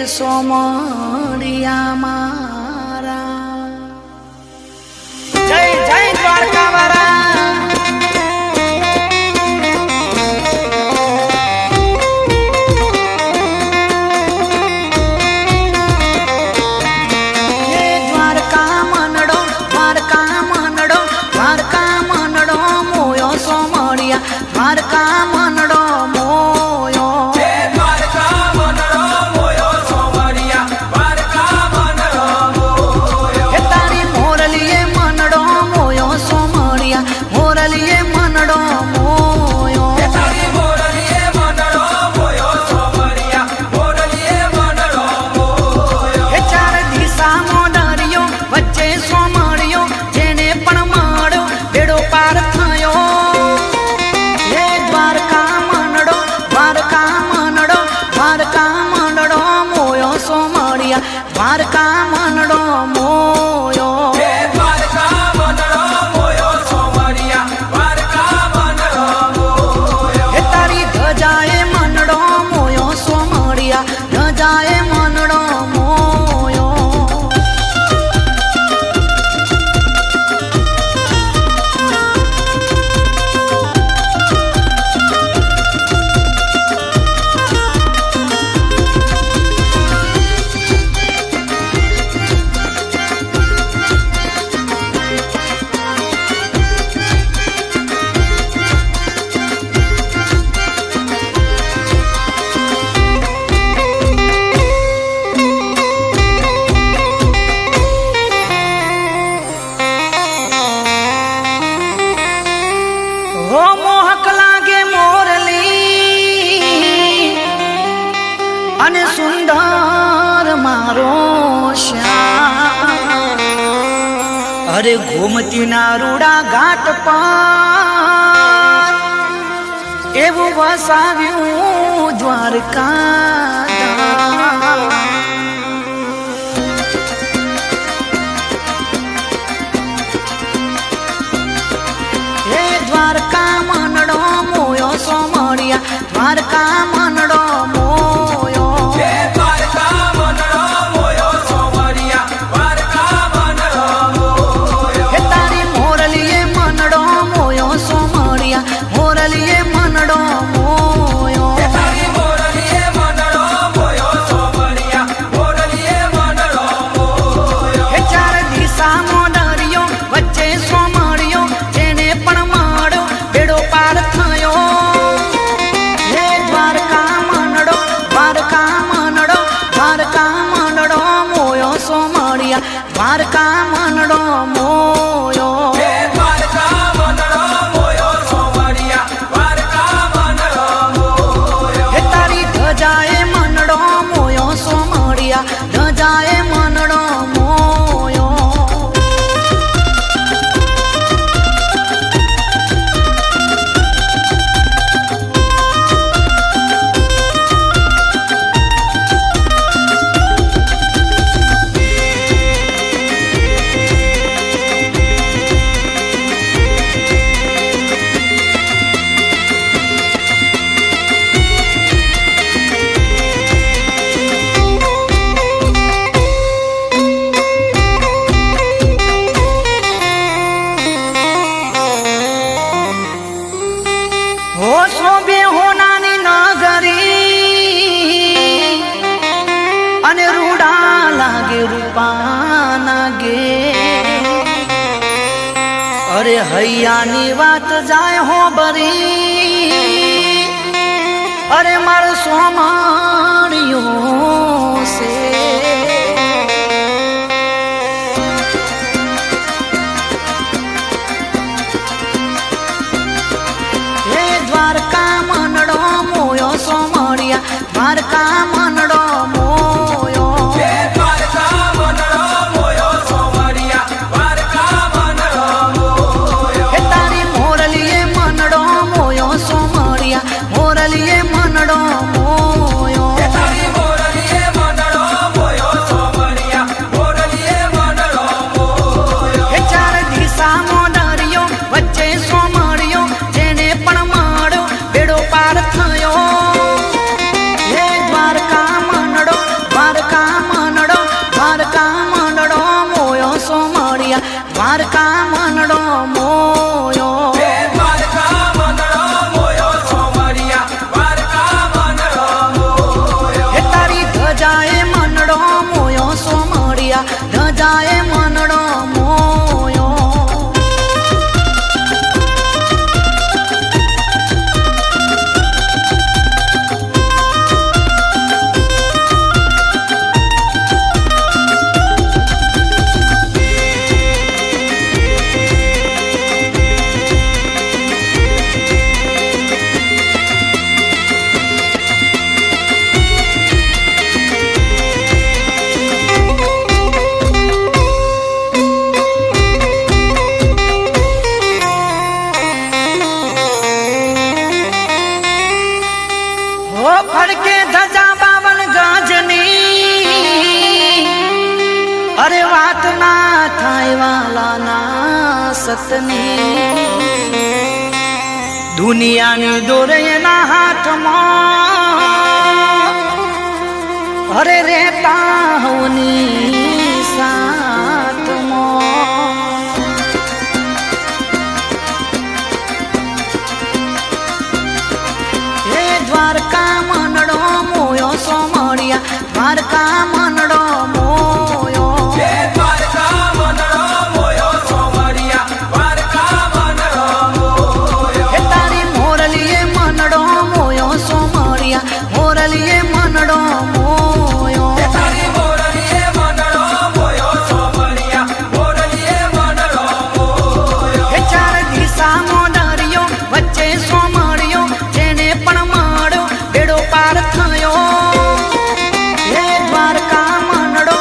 સોમડિયા મારા જય જય દ્વારકા વાળા દ્વારકા મનડો મોયો સોમડિયા દ્વારકા મનડો મોયો દ્વારકા મનડો મોયો દ્વારકા મનડો મોયો સોમડિયા દ્વારકા મનડો મોયો હે તારી ધજાએ મનડો મોયો સોમડિયા ધજાએ મનડો મોયો હો મોહક લાગે મોરલી અને સુંદર મારો શ્યામ અરે ગોમતીના રૂડા ઘાટ પર એવું વસાવ્યું દ્વારકા દ્વારકા મનડો મોયો સોમડિયા દ્વારકા મનડો મોયો દ્વારકા મનડો મોયો સોમડિયા દ્વારકા મનડો મોયો હે તારી મોરલીએ મનડો મોયો સોમડિયા મોરલીએ મનડો મોયો તારી મોરલીએ મનડો મોયો સોમડિયા મોરલીએ મનડો મોયો હે ચાર દિશામાં દરિયો વચ્ચે સોમડિયો જેને પણ મળ્યો બેડો પાર થયો હે દ્વારકા મનડો મોયો સોમડિયા દ્વારકા મનડો મોયો દ્વારકા મનડો મોયો સોમડિયા દ્વારકા મનડો મોયો હે તારી ધજાએ મનડો મોયો સોમડિયા ધજાએ મનડો મોયો હો શોભે હોનાની નગરી અને રૂડા લાગે રૂપાના ગે અરે હૈયાની વાત જાય હો બરી અરે મારો સોમડિયો છે દ્વારકા મનડો મોયો સોમડિયા દ્વારકા મનડો મોયો દ્વારકા મનડો મોયો સોમડિયા દ્વારકા મનડો મોયો હે તારી મોરલીએ મનડો મોયો સોમડિયા મોરલીએ મનડો મોયો તારી મોરલીએ મનડો ફડકે ધજા બાવન ગજની અરે વાત ના થાય વાલાના સતની દુનિયાની દોરે એના હાથમાં અરે રેતા હોની સાથમાં હે દ્વારકા મનડો મોયો સોમળિયા દ્વારકા મનડો મોયો હે દ્વારકા મનડો મોયો સોમરિયા દ્વારકા મનડો મોયો હે તારી મોરલીએ મનડો મોયો સોમળિયા મોરલીએ મનડો મોયો તારી મોરલીએ મનડો મોયો સોમરિયા મોરલીએ મનડો મોયો હે ચાર દિશામાં દરિયો વચ્ચે સોમળિયો જેને પણ મળ્યો બેડો પાર થયો હે દ્વારકા મનડો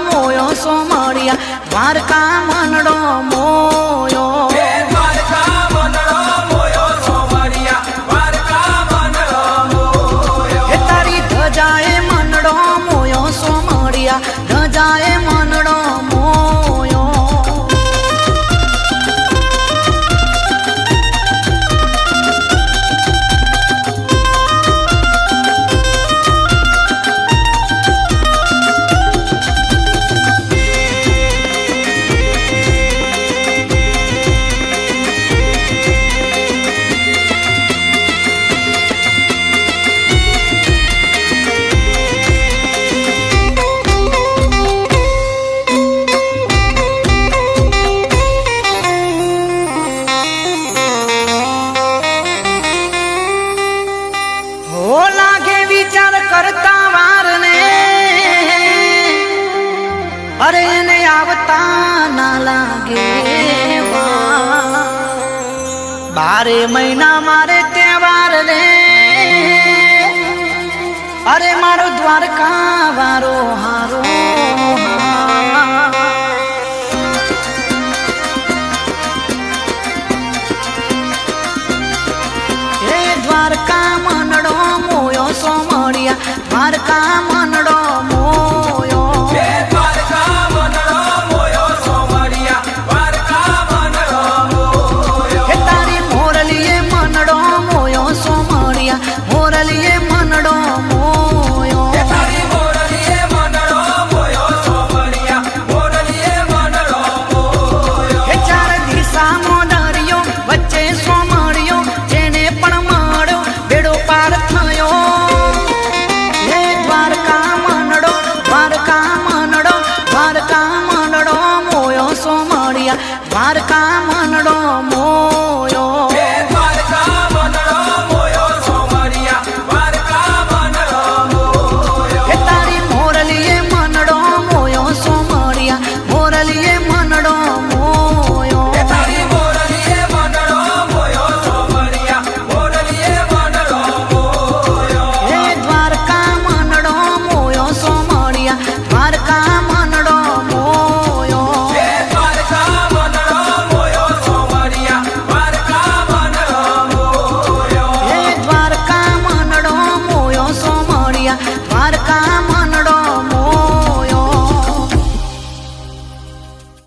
મોયો સોમળિયા દ્વારકા મનડો મોયો હે દ્વારકા મનડો મોયો સોમરિયા દ્વારકા મનડો મોયો હે તારી ધજાએ મનડો મોયો સોમળિયા ધજાએ મનડો મોયો હો લાગે વિચાર કરતા વારને અરે એને આવતા ના લાગે વાર. બારે મહિના મારે તહેવાર રે અરે મારો દ્વારકા વારો હારો હે દ્વારકા મનડો મોયો સોમળિયા દ્વારકા મનડો